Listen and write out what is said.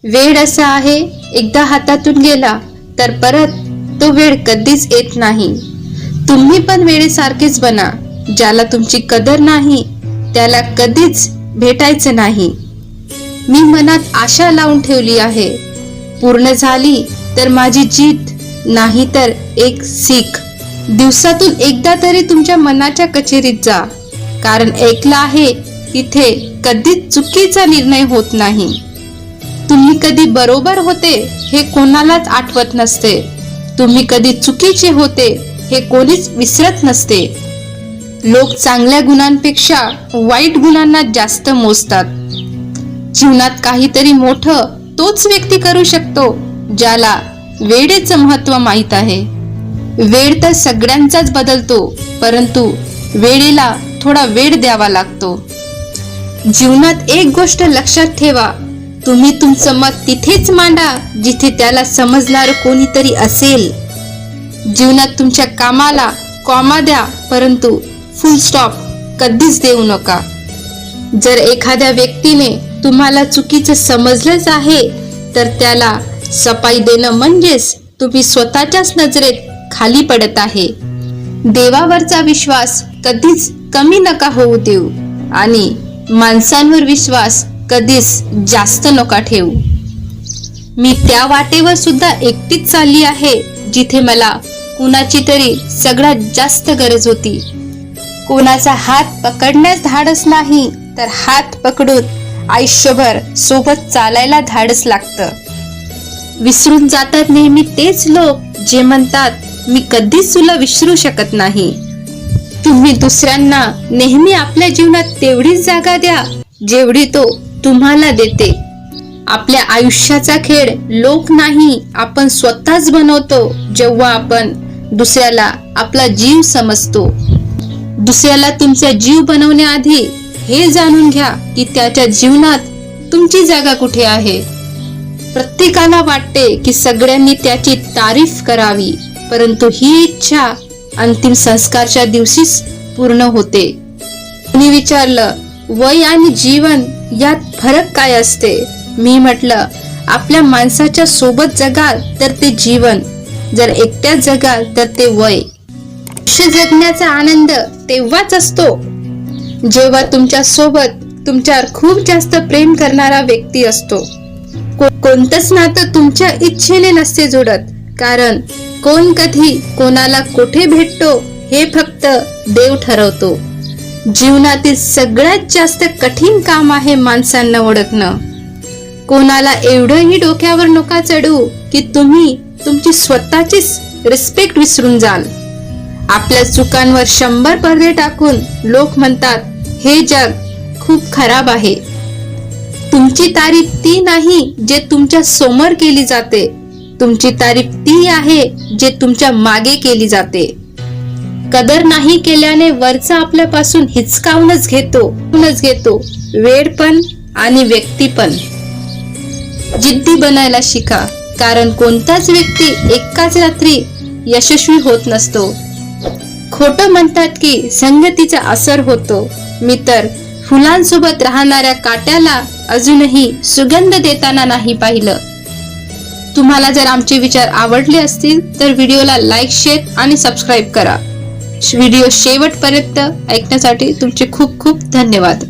वेळ असा आहे, एकदा हातातून गेला तर परत तो वेळ कधीच येत नाही. तुम्ही पण वेळेसारखेच बना. ज्याला तुमची कदर नाही त्याला कधीच भेटायचं नाही. मी मनात आशा लावून ठेवली आहे. पूर्ण झाली तर माझी जीत, नाही तर एक सीख. दिवसातून एकदा तरी तुमच्या मनाच्या कचेरीत जा, कारण ऐकलं आहे तिथे कधीच चुकीचा निर्णय होत नाही. तुम्ही कधी बरोबर होते हे कोणालाच आठवत नसते. तुम्ही कधी चुकीचे होते हे कोणीच विसरत नसते. लोक चांगल्या गुणांपेक्षा वाईट गुणांना जास्त मोजतात. जीवनात काहीतरी मोठं तोच व्यक्ती करू शकतो ज्याला वेळेचं महत्त्व माहीत आहे. वेळ तर सगळ्यांचाच बदलतो, परंतु वेळेला थोडा वेळ द्यावा लागतो. जीवनात एक गोष्ट लक्षात ठेवा, तुम्ही तुमचं मत तिथेच मांडा जिथे त्याला समजणार कोणीतरी असेल. जीवनात तुमच्या कामाला कॉमा द्या, परंतु फुल स्टॉप कधीच देऊ नका. जर एखाद्या व्यक्तीने तुम्हाला चुकीचं समजलंच आहे तर त्याला सफाई देणं म्हणजेच तुम्ही स्वतःच्याच नजरेत खाली पडत आहे. देवावरचा विश्वास कधीच कमी नका होऊ देऊ आणि माणसांवर विश्वास कधीच जास्त नका ठेवू. मी त्या वाटेवर सुद्धा एकटीच चालली आहे जिथे मला कुणाची तरी सगळ्यात जास्त गरज होती. कोणाचा हात पकडण्यास धाडस नाही, तर हात पकडून आयुष्यभर सोबत चालायला धाडस लागतं. विसरून जातात नेहमी तेच लोक जे म्हणतात मी कधीच तुला विसरू शकत नाही. तुम्ही दुसऱ्यांना नेहमी आपल्या जीवनात तेवढीच जागा द्या जेवढी तो तुम्हाला देते. आपल्या आयुष्याचा खेळ लोक नाही, आपण स्वतःच बनवतो जेव्हा आपण दुसऱ्याला आपला जीव समजतो. दुसऱ्याला तुमचा जीव बनवण्याआधी हे जाणून घ्या की त्याच्या जीवनात तुमची जागा कुठे आहे. प्रत्येकाला वाटते की सगळ्यांनी त्याची तारीफ करावी, परंतु ही इच्छा अंतिम संस्कारच्या दिवशीच पूर्ण होते. मी विचारलं, वय आणि जीवन यात फरक काय असते? मी म्हटलं, आपल्या माणसाच्या सोबत जगाल तर ते जीवन, जर एकट्याच जगाल तर ते वय. आयुष्य जगण्याचा आनंद तेव्हाच असतो जेव्हा तुमच्या सोबत तुमच्यावर खूप जास्त प्रेम करणारा व्यक्ती असतो. कोणतंच नातं तुमच्या इच्छेने नसते जोडत, कारण कोण कधी कोणाला कुठे भेटतो हे फक्त देव ठरवतो. जीवनातील सगळ्यात जास्त कठीण काम आहे माणसांना ओळखणं. कोणाला एवढंही डोक्यावर नका चढू की तुम्ही तुमची स्वतःचीच रिस्पेक्ट विसरून जाल. आपल्या चुकांवर 100 पडदे टाकून लोक म्हणतात हे जग खूप खराब आहे. तुमची तारीफ ती नाही जे तुमच्या समोर केली जाते, तुमची तारीफ ती आहे जे तुमच्या मागे केली जाते. कदर नाही केल्याने वरचा आपल्यापासून हिचकावूनच घेतो वेळ पण आणि व्यक्ती पण. जिद्दी बनायला शिका, कारण कोणताच व्यक्ती एकाच रात्री यशस्वी होत नसतो. खोटं म्हणतात की संगतीचा असर होतो. मी तर फुलांसोबत राहणाऱ्या काट्याला अजूनही सुगंध देताना नाही पाहिलं. तुम्हाला जर आमचे विचार आवडले असतील तर व्हिडिओला लाईक, शेअर आणि सबस्क्राईब करा. व्हिडिओ शेवटपर्यंत ऐकण्यासाठी तुमचे खूप खूप धन्यवाद.